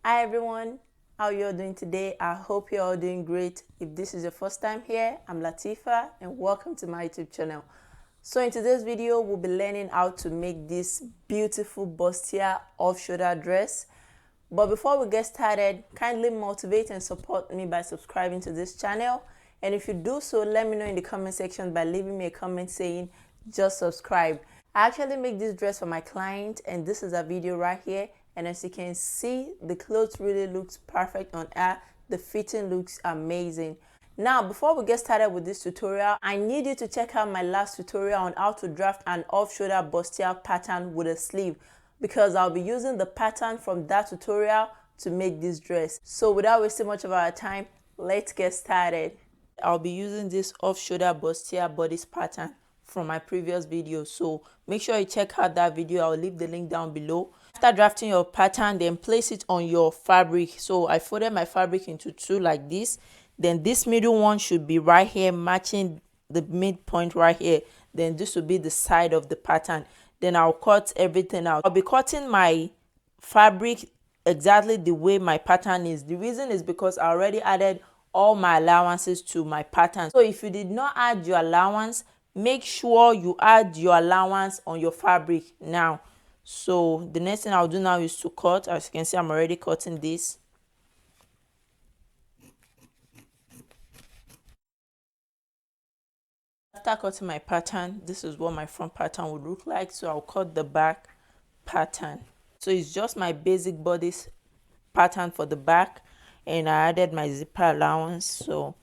Hi everyone, how you all doing today? I hope you're all doing great. If this is your first time here, I'm Teepha and welcome to my YouTube channel. So in today's video, we'll be learning how to make this beautiful bustier off-shoulder dress. But before we get started, kindly motivate and support me by subscribing to this channel. And if you do so, let me know in the comment section by leaving me a comment saying just subscribe. I actually make this dress for my client and this is a video right here. And as you can see, the clothes really looks perfect on her. The fitting looks amazing. Now, before we get started with this tutorial, I need you to check out my last tutorial on how to draft an off-shoulder bustier pattern with a sleeve, because I'll be using the pattern from that tutorial to make this dress. So without wasting much of our time, let's get started. I'll be using this off-shoulder bustier bodice pattern from my previous video, so make sure you check out that video. I'll leave the link down below. After drafting your pattern, then place it on your fabric. So I folded my fabric into two like this. Then this middle one should be right here, matching the midpoint right here. Then this will be the side of the pattern. Then I'll cut everything out. I'll be cutting my fabric exactly the way my pattern is. The reason is because I already added all my allowances to my pattern. So if you did not add your allowance, make sure you add your allowance on your fabric now. So the next thing I'll do now is to cut. As you can see, I'm already cutting this. After cutting my pattern, this is what my front pattern would look like. So I'll cut the back pattern. So it's just my basic bodice pattern for the back, and I added my zipper allowance. So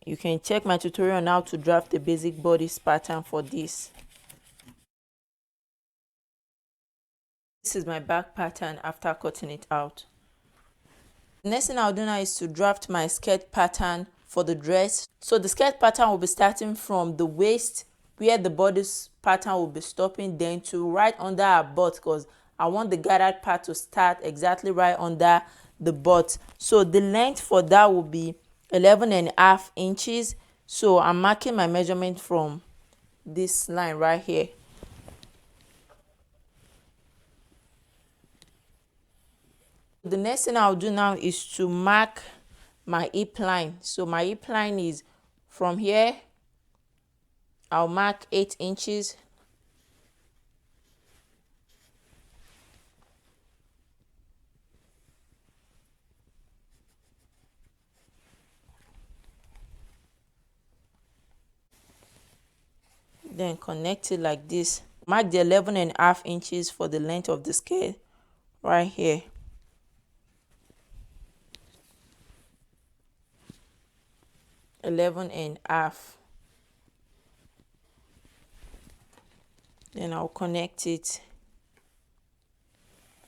you can check my tutorial on how to draft the basic bodice pattern for this. This is my back pattern after cutting it out. The next thing I'll do now is to draft my skirt pattern for the dress. So the skirt pattern will be starting from the waist where the bodice pattern will be stopping, then to right under our butt, because I want the gathered part to start exactly right under the butt. So the length for that will be 11.5 inches. So I'm marking my measurement from this line right here. The next thing I'll do now is to mark my hip line. So my hip line is from here. I'll mark 8 inches. Then connect it like this. Mark the 11.5 inches for the length of the skirt right here. .5. Then I'll connect it.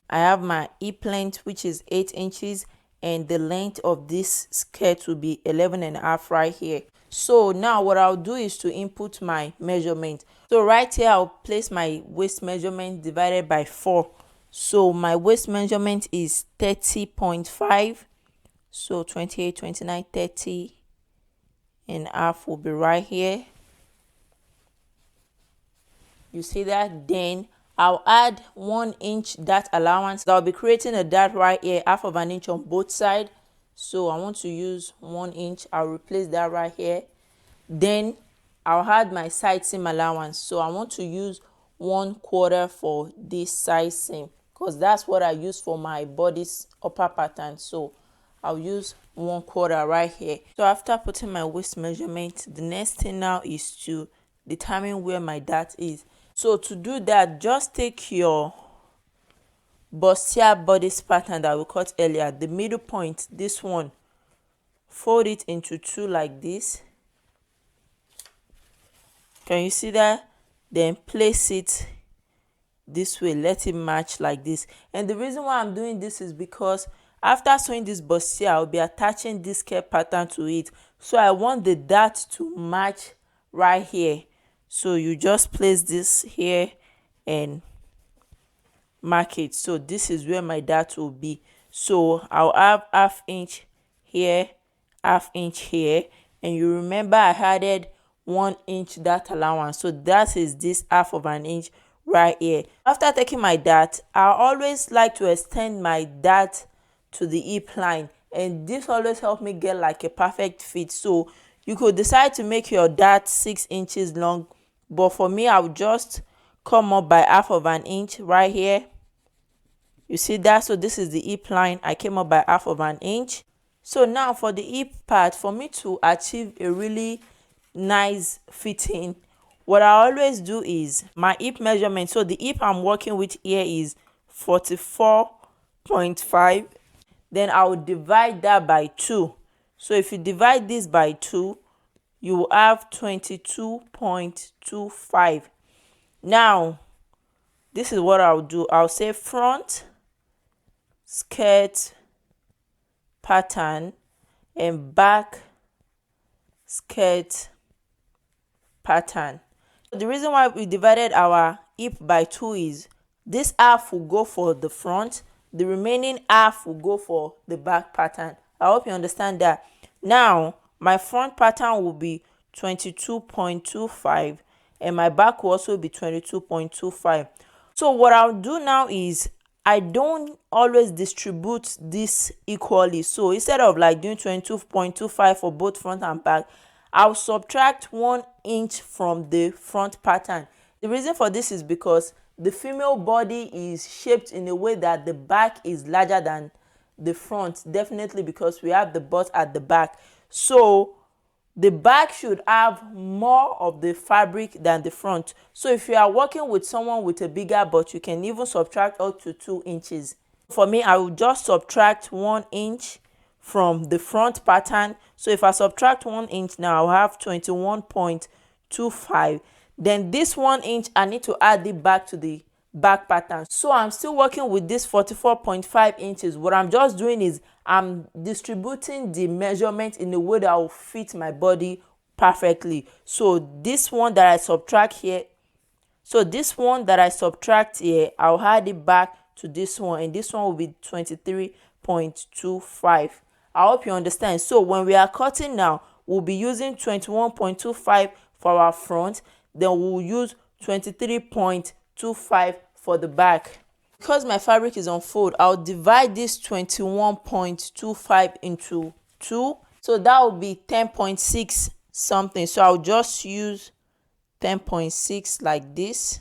I have my hip length, which is 8 inches, and the length of this skirt will be 11.5 right here. So now what I'll do is to input my measurement. So right here I'll place my waist measurement divided by 4. So my waist measurement is 30.5. So 28, 29, 30.5 will be right here. You see that? Then I'll add 1 inch dart allowance. I'll be creating a dart right here, 1/2 inch on both sides. So I want to use 1 inch. I'll replace that right here. Then I'll add my side seam allowance. So I want to use 1/4 for this side seam, because that's what I use for my body's upper pattern. So I'll use 1/4 right here. So after putting my waist measurement, the next thing now is to determine where my dart is. So to do that, just take your bustier bodice pattern that we cut earlier, the middle point, this one, fold it into 2 like this. Can you see that? Then place it this way, let it match like this. And the reason why I'm doing this is because after sewing this bustier, I'll be attaching this skirt pattern to it. So I want the dart to match right here. So you just place this here and mark it. So this is where my dart will be. So I'll have 1/2 inch here, 1/2 inch here, and you remember I added 1 inch dart allowance. So that is this 1/2 inch right here. After taking my dart, I always like to extend my dart to the hip line, and this always helps me get like a perfect fit. So you could decide to make your dart 6 inches long, but for me I'll just come up by half of an inch right here. You see that? So this is the hip line. I came up by half of an inch. So now for the hip part, for me to achieve a really nice fitting, what I always do is my hip measurement. So the hip I'm working with here is 44.5. Then I will divide that by 2. So if you divide this by 2, you will have 22.25. Now this is what I'll do. I'll say front skirt pattern and back skirt pattern. The reason why we divided our hip by 2 is this half will go for the front, the remaining half will go for the back pattern. I hope you understand that. Now my front pattern will be 22.25 and my back will also be 22.25. So what I'll do now is I don't always distribute this equally. So instead of like doing 22.25 for both front and back, I'll subtract 1 inch from the front pattern. The reason for this is because the female body is shaped in a way that the back is larger than the front, definitely because we have the butt at the back. So the back should have more of the fabric than the front. So if you are working with someone with a bigger butt, you can even subtract up to 2 inches. For me, I will just subtract 1 inch from the front pattern. So if I subtract 1 inch now, I'll have 21.25. Then this 1 inch, I need to add it back to the back pattern. So I'm still working with this 44.5 inches. What I'm just doing is I'm distributing the measurement in a way that will fit my body perfectly. So this one that I subtract here, I'll add it back to this one, and this one will be 23.25. I hope you understand. So when we are cutting now, we'll be using 21.25 for our front, then we'll use 23.25 for the back. Because my fabric is on fold, I'll divide this 21.25 into 2. So that will be 10.6 something. So I'll just use 10.6 like this.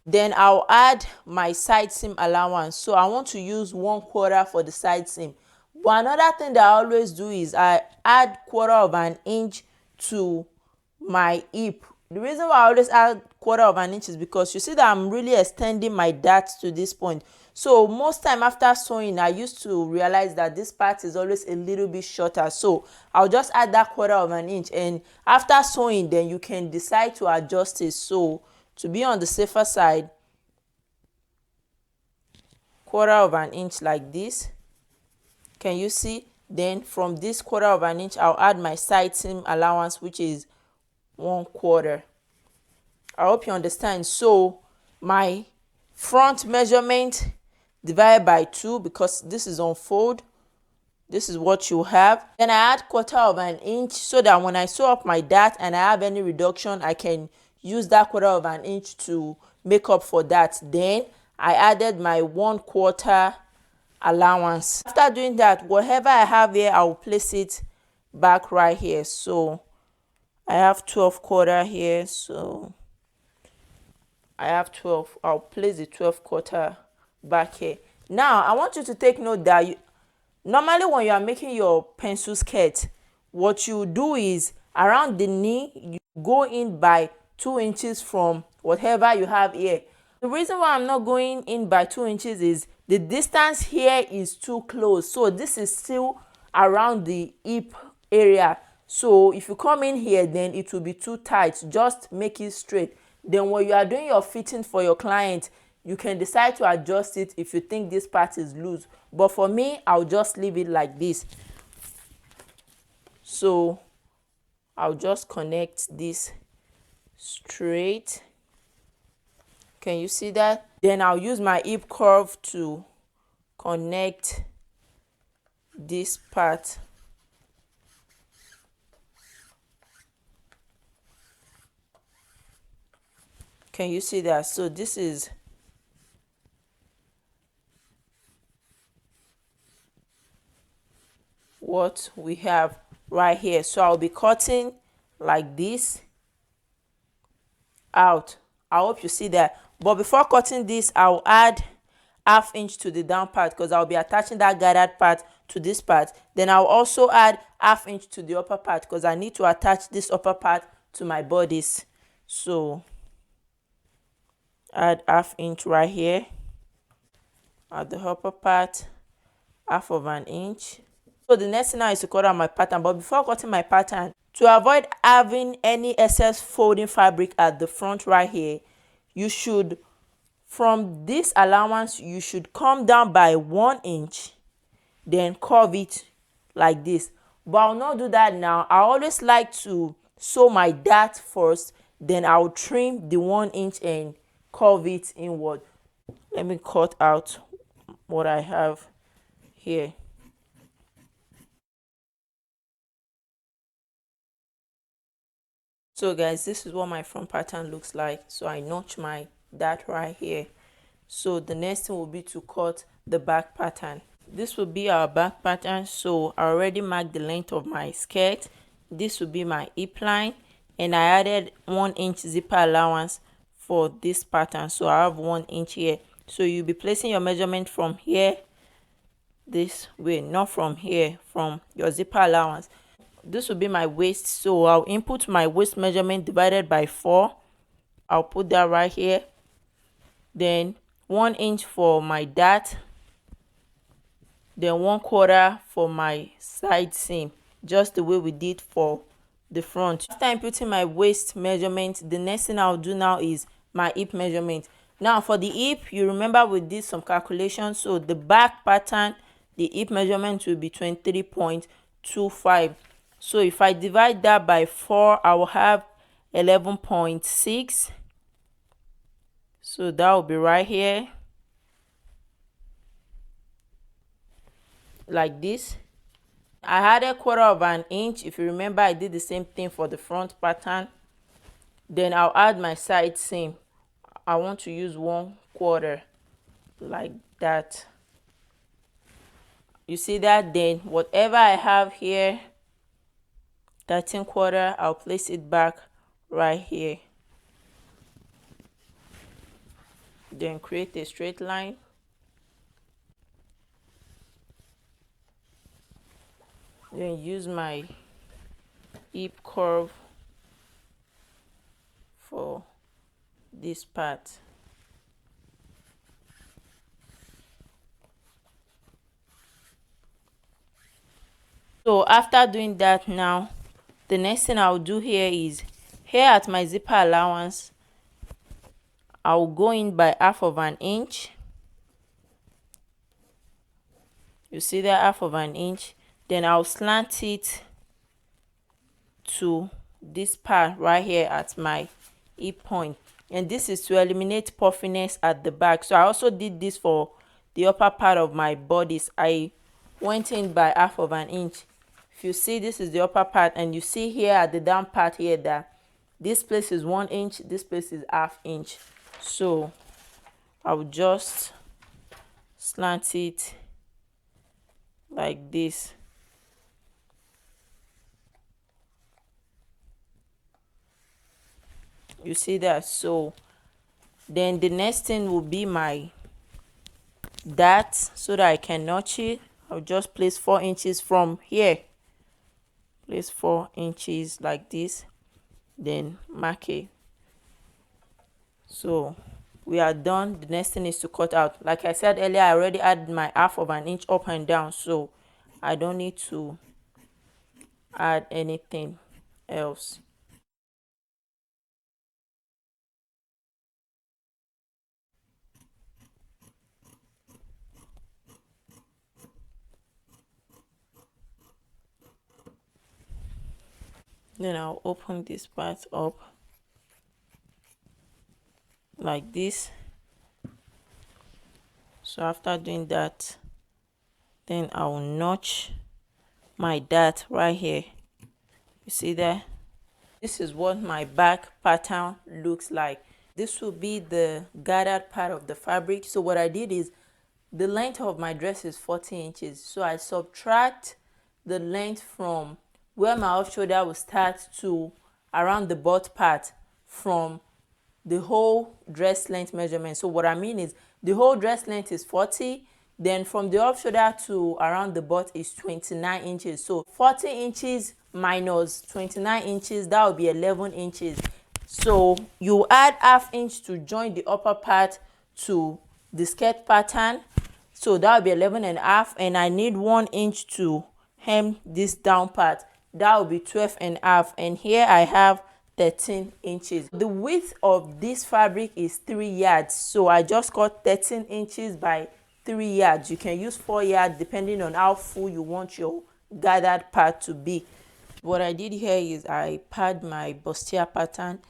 Then I'll add my side seam allowance. So I want to use 1/4 for the side seam. But another thing that I always do is I add 1/4 of an inch to my hip. The reason why I always add 1/4 of an inch is because you see that I'm really extending my dart to this point. So most time after sewing, I used to realize that this part is always a little bit shorter. So I'll just add that 1/4 of an inch, and after sewing, then you can decide to adjust it. So to be on the safer side, 1/4 of an inch like this. Can you see? Then from this 1/4 of an inch, I'll add my side seam allowance, which is 1/4. I hope you understand. So my front measurement divided by 2, because this is on fold, this is what you have. Then I add 1/4 of an inch so that when I sew up my dart and I have any reduction, I can use that 1/4 of an inch to make up for that. Then I added my 1/4 allowance. After doing that, whatever I have here, I will place it back right here. So I have 12/4 here, so I have 12. I'll place the 12/4 back here. Now I want you to take note that normally when you are making your pencil skirt, what you do is around the knee, you go in by 2 inches from whatever you have here. The reason why I'm not going in by 2 inches is the distance here is too close. So this is still around the hip area. So if you come in here, then it will be too tight. Just make it straight. Then when you are doing your fitting for your client, you can decide to adjust it if you think this part is loose. But for me, I'll just leave it like this. So I'll just connect this straight. Can you see that? Then I'll use my hip curve to connect this part. Can you see that? So this is what we have right here. So I'll be cutting like this out. I hope you see that. But before cutting this, I'll add ½ inch to the down part because I'll be attaching that gathered part to this part. Then I'll also add ½ inch to the upper part because I need to attach this upper part to my bodice. So add ½ inch right here at the upper part, ½ inch. So the next thing now is to cut out my pattern. But before cutting my pattern, to avoid having any excess folding fabric at the front right here, you should, from this allowance, you should come down by 1 inch, then curve it like this. But I'll not do that now. I always like to sew my dart first, then I'll trim the 1 inch and curve it inward. Let me cut out what I have here. So guys, this is what my front pattern looks like. So I notch my dart right here. So the next thing will be to cut the back pattern. This will be our back pattern. So I already marked the length of my skirt. This will be my hip line, and I added 1 inch zipper allowance for this pattern. So I have 1 inch here. So you'll be placing your measurement from here this way, not from here, from your zipper allowance. This will be my waist, so I'll input my waist measurement divided by 4. I'll put that right here. Then 1 inch for my dart, then 1/4 for my side seam, just the way we did for the front. After inputting my waist measurement, the next thing I'll do now is my hip measurement. Now for the hip, you remember we did some calculations. So the back pattern, the hip measurement will be 23.25. So if I divide that by 4, I will have 11.6. So that will be right here, like this. I had 1/4 inch. If you remember, I did the same thing for the front pattern. Then I'll add my side seam. I want to use 1/4, like that. You see that? Then whatever I have here, 13/4, I'll place it back right here. Then create a straight line. Then use my hip curve for this part. So after doing that, now the next thing I'll do here is, here at my zipper allowance, I'll go in by ½ inch. You see that, ½ inch. Then I'll slant it to this part right here at my hip point, and this is to eliminate puffiness at the back. So I also did this for the upper part of my bodice. I went in by ½ inch. If you see, this is the upper part, and you see here at the down part here that this place is 1 inch, this place is ½ inch. So I'll just slant it like this. You see that? So then the next thing will be my dart, so that I can notch it. I'll just place 4 inches from here. Place 4 inches like this, then mark it. So we are done. The next thing is to cut out. Like I said earlier, I already added my ½ inch up and down, so I don't need to add anything else. Then I'll open this part up like this. So after doing that, then I'll notch my dart right here. You see that? This is what my back pattern looks like. This will be the gathered part of the fabric. So what I did is, the length of my dress is 40 inches. So I subtract the length from where my off shoulder will start to around the butt part from the whole dress length measurement. So what I mean is, the whole dress length is 40, then from the off shoulder to around the butt is 29 inches. So 40 inches minus 29 inches, that will be 11 inches. So you add half inch to join the upper part to the skirt pattern. So that will be 11 and a half, and I need 1 inch to hem this down part. That will be 12 and a half, and here I have 13 inches. The width of this fabric is 3 yards, so I just cut 13 inches by 3 yards. You can use 4 yards depending on how full you want your gathered part to be. What I did here is I padded my bustier pattern,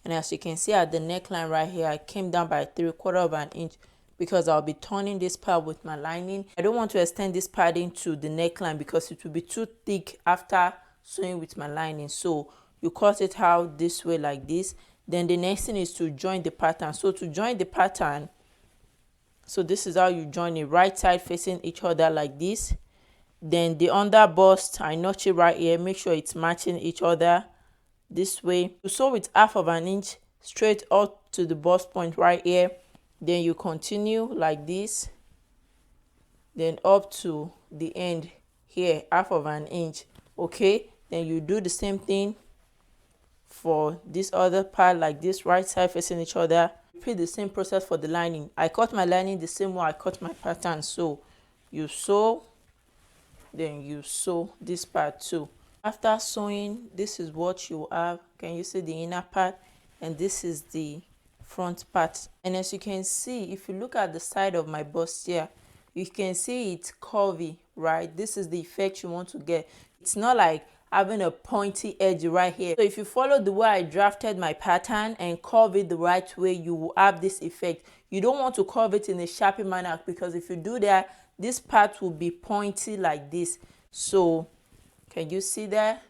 and as you can see at the neckline right here, I came down by 3/4 of an inch because I'll be turning this part with my lining. I don't want to extend this padding to the neckline because it will be too thick after sewing with my lining. So you cut it out this way like this. Then the next thing is to join the pattern. So to join the pattern, so this is how you join it, right side facing each other like this. Then the under bust, I notch it right here, make sure it's matching each other this way. You sew with 1/2 of an inch straight up to the bust point right here. Then you continue like this, then up to the end here, 1/2 of an inch. Okay, then you do the same thing for this other part like this, right side facing each other. Repeat the same process for the lining. I cut my lining the same way I cut my pattern. So you sew, then you sew this part too. After sewing, this is what you have. Can you see the inner part? And this is the front part. And as you can see, if you look at the side of my bust here, you can see it's curvy, right? This is the effect you want to get. It's not like having a pointy edge right here. So if you follow the way I drafted my pattern and curve it the right way, you will have this effect. You don't want to curve it in a sharpie manner, because if you do that, this part will be pointy like this. So can you see that?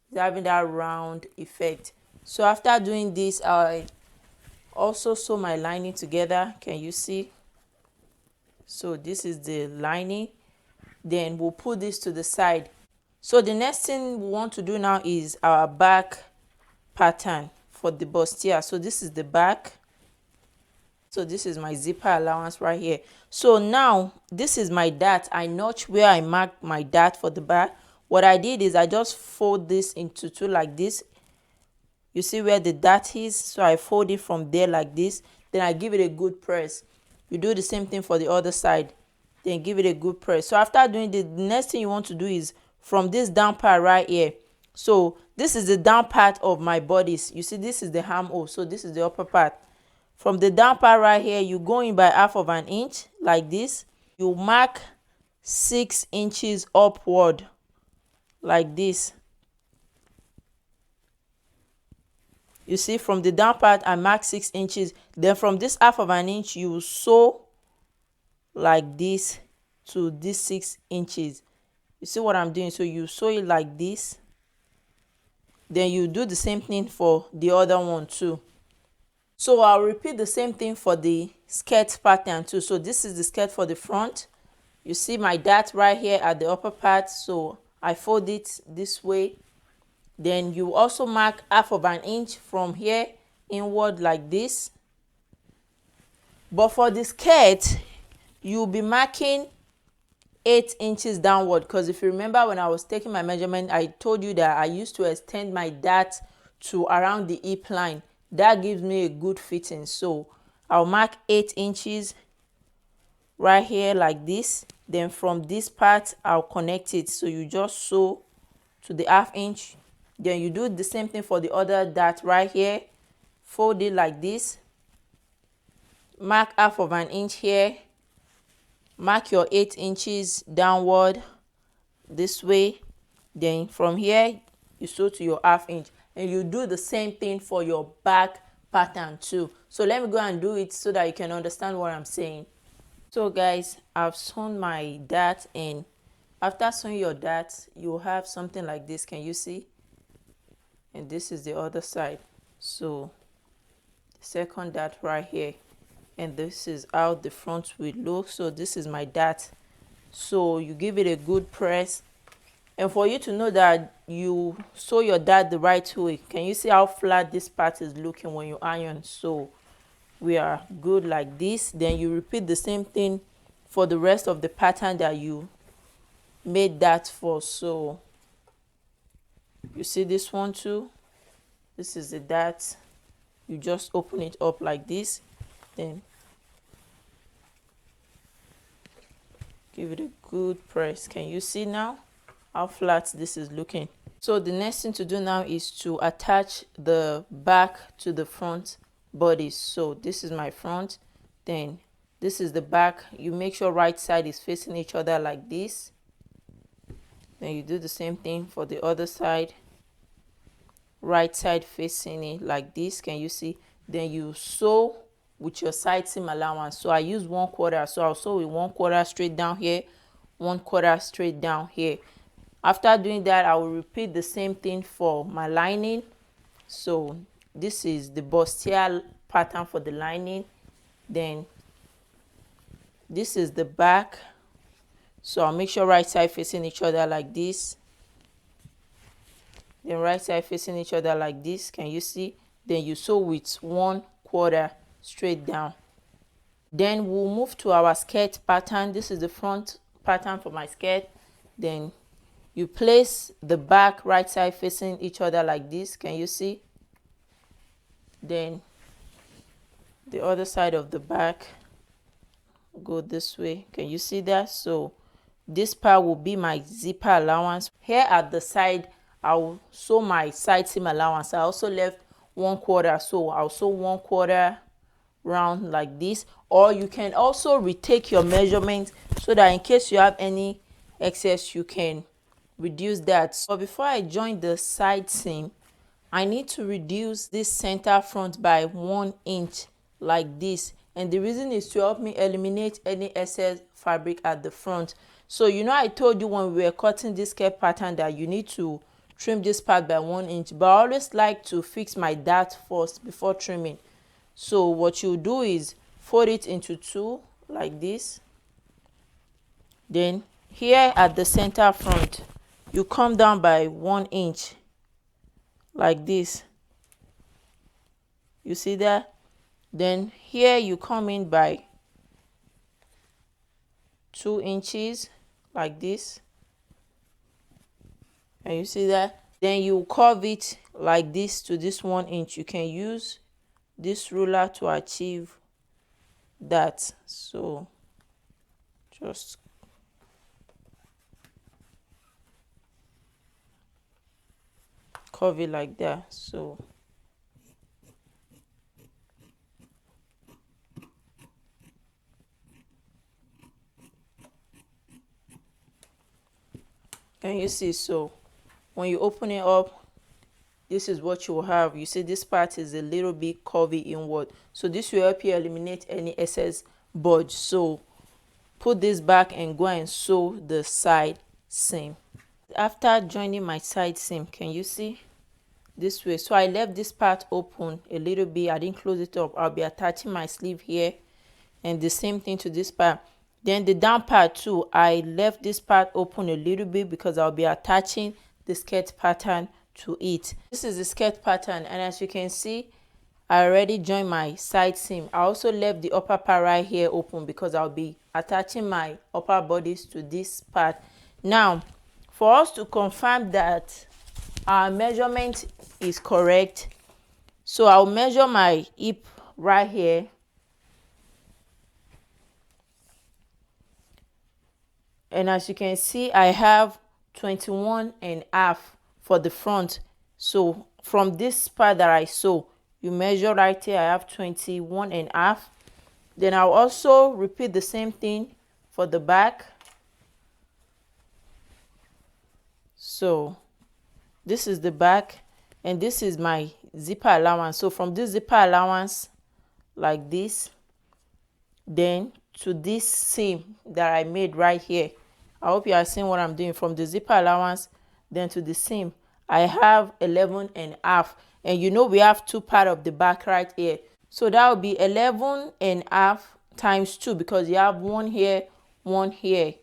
It's having that round effect. So after doing this, I also sew my lining together. Can you see? So this is the lining. Then we'll put this to the side. So the next thing we want to do now is our back pattern for the bustier. So this is the back. So this is my zipper allowance right here. So now this is my dart. I notch where I marked my dart for the back. What I did is I just fold this into two like this. You see where the dart is? So I fold it from there like this. Then I give it a good press. You do the same thing for the other side. Then give it a good press. So after doing this, the next thing you want to do is from this down part right here. So this is the down part of my bodice. You see, this is the armhole. So this is the upper part. From the down part right here, you go in by 1/2 of an inch like this. You mark 6 inches upward like this. You see, from the down part, I mark 6 inches. Then from this 1/2 of an inch, you will sew like this to this 6 inches. You see what I'm doing? So you sew it like this. Then you do the same thing for the other one too. So I'll repeat the same thing for the skirt pattern too. So this is the skirt for the front. You see my dart right here at the upper part. So I fold it this way. Then you also mark 1/2 of an inch from here inward like this. But for the skirt, you'll be marking 8 inches downward, because if you remember when I was taking my measurement, I told you that I used to extend my dart to around the hip line. That gives me a good fitting. So I'll mark 8 inches right here like this. Then from this part, I'll connect it. So you just sew to the 1/2 inch. Then you do the same thing for the other dart right here. Fold it like this. Mark 1/2 of an inch here. Mark your 8 inches downward this way. Then from here, you sew to your 1/2 inch. And you do the same thing for your back pattern too. So let me go and do it so that you can understand what I'm saying. So guys, I've sewn my dart, and after sewing your dart, you'll have something like this. Can you see? And this is the other side. So second dart right here, and this is how the front will look. So this is my dart. So you give it a good press, and for you to know that you sew your dart the right way, can you see how flat this part is looking when you iron? So we are good like this. Then you repeat the same thing for the rest of the pattern that you made that for. So you see this one too, this is the dart. You just open it up like this, then give it a good press. Can you see now how flat this is looking? So the next thing to do now is to attach the back to the front body. So this is my front, then this is the back. You make sure right side is facing each other like this. Then you do the same thing for the other side, right side facing it like this. Can you see? Then you sew with your side seam allowance. So I use 1/4, so I'll sew with 1/4 straight down here, 1/4 straight down here. After doing that, I will repeat the same thing for my lining. So this is the bustier pattern for the lining. Then this is the back. So I'll make sure right side facing each other like this, then right side facing each other like this. Can you see? Then you sew with 1/4 straight down. Then we'll move to our skirt pattern. This is the front pattern for my skirt. Then you place the back right side facing each other like this. Can you see? Then the other side of the back, go this way. Can you see that? So this part will be my zipper allowance. Here at the side, I'll sew my side seam allowance. I also left 1/4, so I'll sew 1/4 round like this. Or you can also retake your measurement so that in case you have any excess, you can reduce that. But before I join the side seam, I need to reduce this center front by 1 inch like this, and the reason is to help me eliminate any excess fabric at the front. So you know, I told you when we were cutting this skirt pattern that you need to trim this part by 1 inch, but I always like to fix my dart first before trimming. So what you do is fold it into 2 like this. Then here at the center front, you come down by 1 inch like this. You see that? Then here you come in by 2 inches like this, and you see that? Then you curve it like this to this 1 inch. You can use this ruler to achieve that. So just curve it like that. So can you see? So when you open it up, this is what you will have. You see this part is a little bit curvy inward, so this will help you eliminate any excess budge. So put this back and go and sew the side seam. After joining my side seam, can you see this way? So I left this part open a little bit. I didn't close it up. I'll be attaching my sleeve here, and the same thing to this part. Then the down part too, I left this part open a little bit because I'll be attaching the skirt pattern to it. This is the skirt pattern, and as you can see, I already joined my side seam. I also left the upper part right here open because I'll be attaching my upper bodice to this part. Now, for us to confirm that our measurement is correct, so I'll measure my hip right here. And as you can see, I have 21.5 for the front. So from this part that I sew, you measure right here, I have 21.5. Then I'll also repeat the same thing for the back. So this is the back, and this is my zipper allowance. So from this zipper allowance like this, then to this seam that I made right here, I hope you are seeing what I'm doing. From the zipper allowance then to the seam, I have 11.5, and you know we have 2 parts of the back right here. So that will be 11.5 times 2, because you have one here, one here.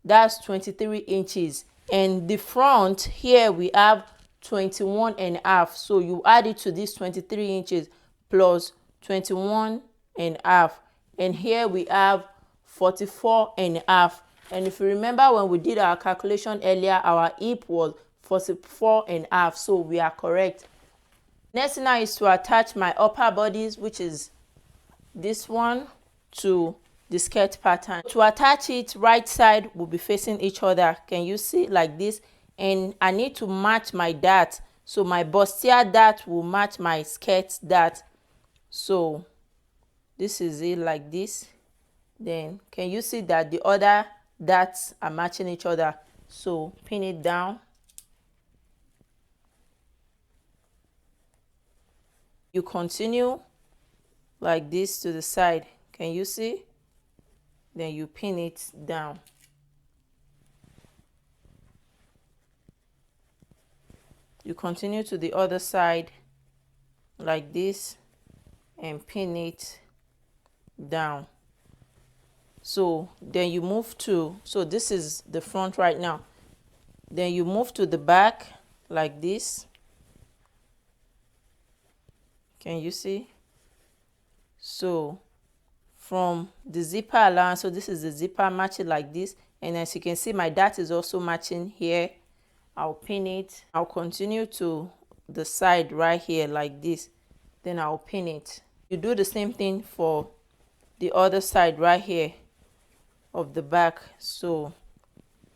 That's 23 inches. And the front here we have 21.5. So you add it to this 23 inches plus 21.5. And here we have 44.5. And if you remember when we did our calculation earlier, our hip was 44.5. So we are correct. Next thing now is to attach my upper bodies, which is this one, to the skirt pattern. To attach it, right side will be facing each other. Can you see, like this? And I need to match my dart. So my bustier dart will match my skirt dart. So this is it, like this. Then can you see that the other darts are matching each other? So pin it down. You continue like this to the side. Can you see? Then you pin it down. You continue to the other side like this and pin it down. So then you move to, so this is the front right now. Then you move to the back like this. Can you see? So from the zipper allowance, so this is the zipper, match it like this. And as you can see, my dart is also matching here. I'll pin it. I'll continue to the side right here like this. Then I'll pin it. You do the same thing for the other side right here of the back. So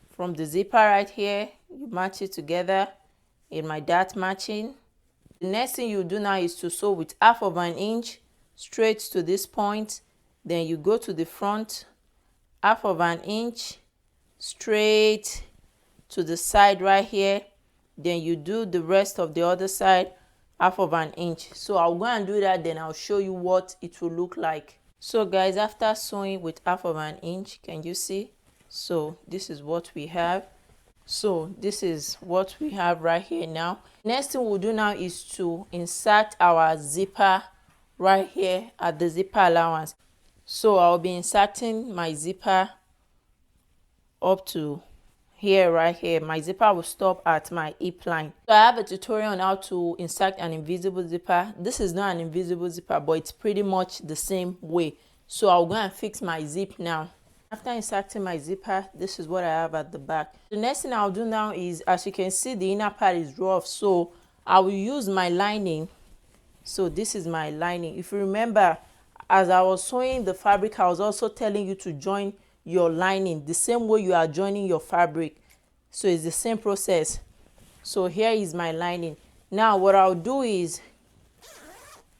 from the zipper right here, you match it together in my dart matching. The next thing you do now is to sew with 1/2 inch straight to this point. Then you go to the front 1/2 inch straight to the side right here. Then you do the rest of the other side 1/2 inch. So I'll go and do that, then I'll show you what it will look like. So guys, after sewing with 1/2 inch, can you see? So this is what we have. So this is what we have right here now. Next thing we'll do now is to insert our zipper right here at the zipper allowance. So I'll be inserting my zipper up to here, right here. My zipper will stop at my hip line. So I have a tutorial on how to insert an invisible zipper. This is not an invisible zipper, but it's pretty much the same way. So I'll go and fix my zip now. After inserting my zipper, this is what I have at the back. The next thing I'll do now is, as you can see, the inner part is rough, so I will use my lining. So this is my lining. If you remember, as I was sewing the fabric, I was also telling you to join your lining the same way you are joining your fabric. So it's the same process. So here is my lining. Now what I'll do is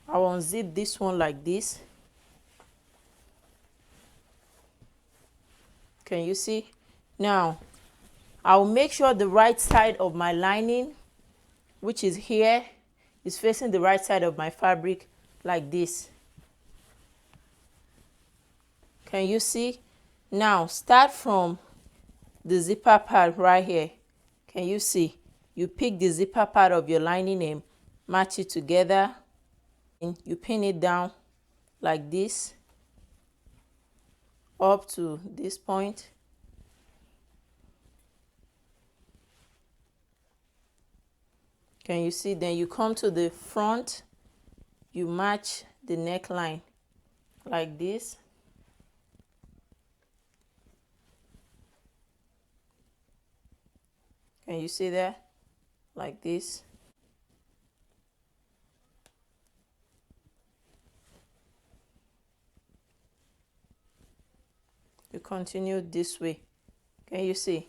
I'll unzip this one like this. Can you see? Now I'll make sure the right side of my lining, which is here, is facing the right side of my fabric like this. Can you see? Now start from the zipper part right here. Can you see? You pick the zipper part of your lining and match it together, and you pin it down like this up to this point. Can you see? Then you come to the front, you match the neckline like this. Can you see that? Like this. You continue this way. Can you see?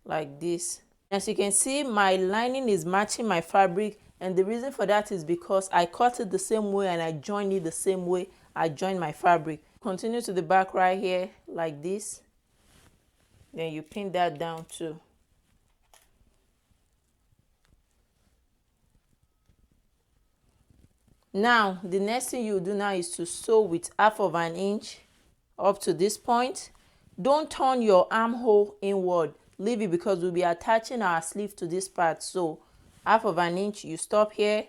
Like this. As you can see, my lining is matching my fabric, and the reason for that is because I cut it the same way and I joined it the same way I joined my fabric. Continue to the back right here like this. Then you pin that down too. Now the next thing you do now is to sew with 1/2 inch up to this point. Don't turn your armhole inward, leave it, because we'll be attaching our sleeve to this part. So half of an inch, you stop here,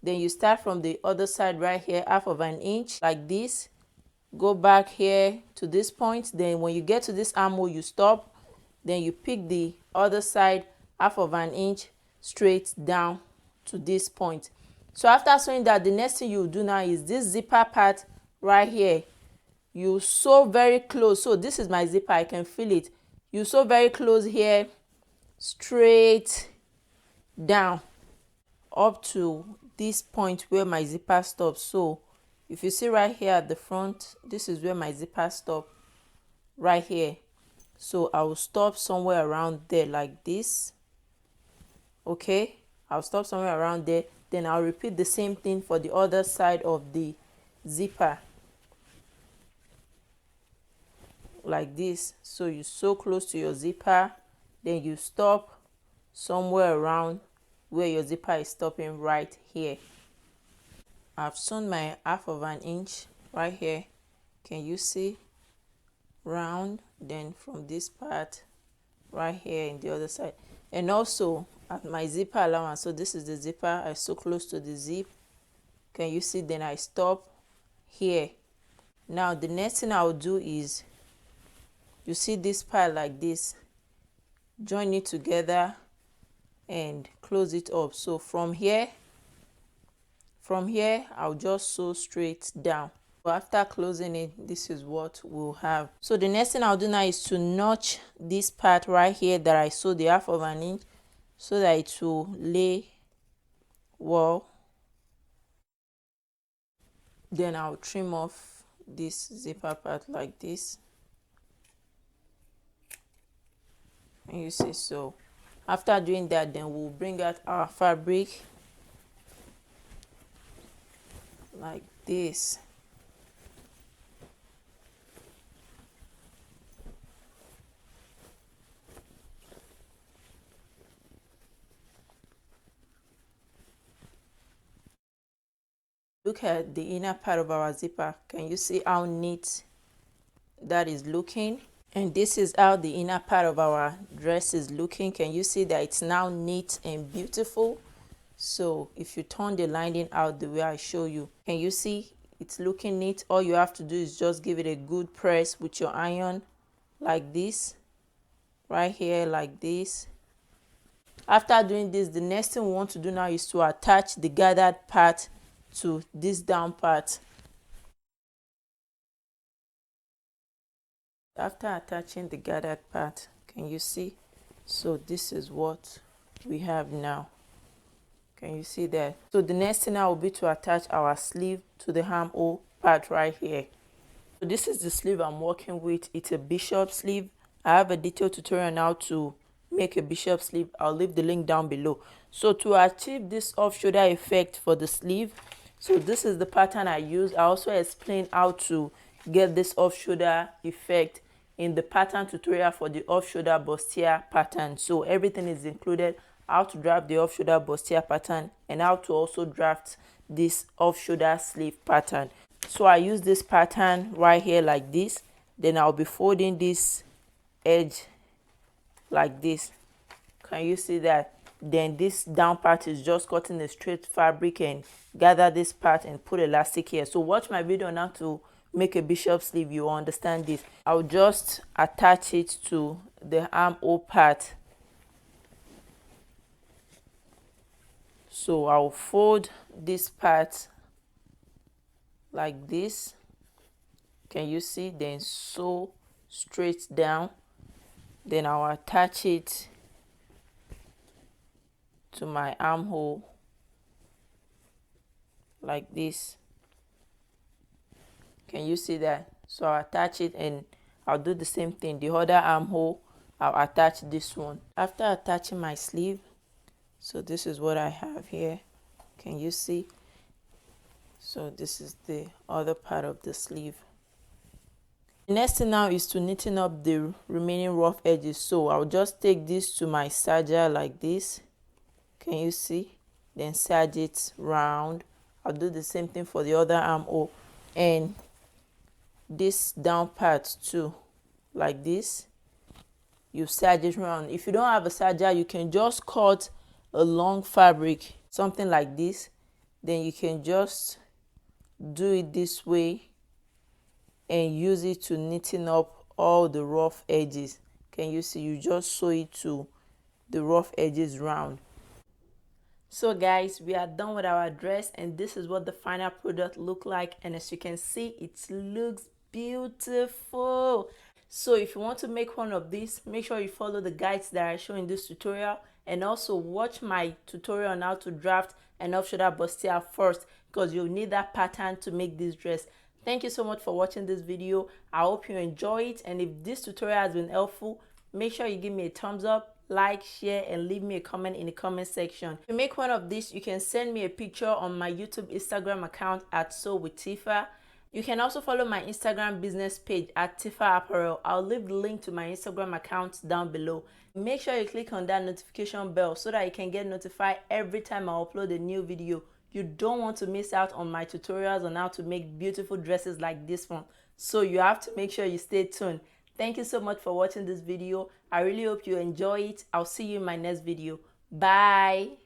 then you start from the other side right here, half of an inch like this, go back here to this point, then when you get to this armhole you stop, then you pick the other side half of an inch straight down to this point. So after sewing that, the next thing you do now is this zipper part right here, you sew very close. So this is my zipper, I can feel it. You sew very close here, straight down up to this point where my zipper stops. So if you see right here at the front, this is where my zipper stops, right here. So I will stop somewhere around there like this. Okay, I'll stop somewhere around there, then I'll repeat the same thing for the other side of the zipper like this. So you sew close to your zipper, then you stop somewhere around where your zipper is stopping right here. I've sewn my half of an inch right here, can you see, round, then from this part right here in the other side. And also at my zipper allowance, so this is the zipper, I sew close to the zip, can you see, then I stop here. Now the next thing I'll do is, you see this part like this, join it together and close it up. So from here I'll just sew straight down. But after closing it, this is what we'll have. So the next thing I'll do now is to notch this part right here that I sewed the half of an inch, so that it will lay well. Then I'll trim off this zipper part like this, and you see. So after doing that, then we'll bring out our fabric like this. Look at the inner part of our zipper. Can you see how neat that is looking? And this is how the inner part of our dress is looking. Can you see that it's now neat and beautiful? So if you turn the lining out the way I show you, can you see it's looking neat? All you have to do is just give it a good press with your iron like this, right here like this. After doing this, the next thing we want to do now is to attach the gathered part to this down part. After attaching the gathered part, can you see? So this is what we have now. Can you see that? So the next thing now will be to attach our sleeve to the armhole part right here. So this is the sleeve I'm working with. It's a bishop sleeve. I have a detailed tutorial on how to make a bishop sleeve. I'll leave the link down below. So to achieve this off shoulder effect for the sleeve, so this is the pattern I use. I also explain how to get this off shoulder effect in the pattern tutorial for the off shoulder bustier pattern. So everything is included: how to draft the off shoulder bustier pattern and how to also draft this off shoulder sleeve pattern. So I use this pattern right here like this. Then I'll be folding this edge like this. Can you see that? Then this down part is just cutting a straight fabric and gather this part and put elastic here. So watch my video now to make a bishop sleeve. You understand this. I'll just attach it to the armhole part. So I'll fold this part like this. Can you see? Then sew straight down. Then I'll attach it to my armhole like this. Can you see that? So I'll attach it and I'll do the same thing. The other armhole, I'll attach this one. After attaching my sleeve, so this is what I have here. Can you see? So this is the other part of the sleeve. The next thing now is to knitting up the remaining rough edges. So I'll just take this to my serger like this. Can you see? Then serge it round. I'll do the same thing for the other armhole and this down part too, like this. You serge it round. If you don't have a serger, you can just cut a long fabric, something like this, then you can just do it this way and use it to knitting up all the rough edges. Can you see? You just sew it to the rough edges round. So guys, we are done with our dress, and this is what the final product look like. And as you can see, it looks beautiful. So if you want to make one of these, make sure you follow the guides that I show in this tutorial, and also watch my tutorial on how to draft an off-shoulder bustier first, because you'll need that pattern to make this dress. Thank you so much for watching this video. I hope you enjoy it, and if this tutorial has been helpful, make sure you give me a thumbs up, like, share, and leave me a comment in the comment section. To make one of these, you can send me a picture on my YouTube Instagram account at Sew with Teepha. You can also follow my Instagram business page at Teepha Apparel. I'll leave the link to my Instagram account down below. Make sure you click on that notification bell so that you can get notified every time I upload a new video. You don't want to miss out on my tutorials on how to make beautiful dresses like this one. So you have to make sure you stay tuned. Thank you so much for watching this video. I really hope you enjoy it. I'll see you in my next video. Bye.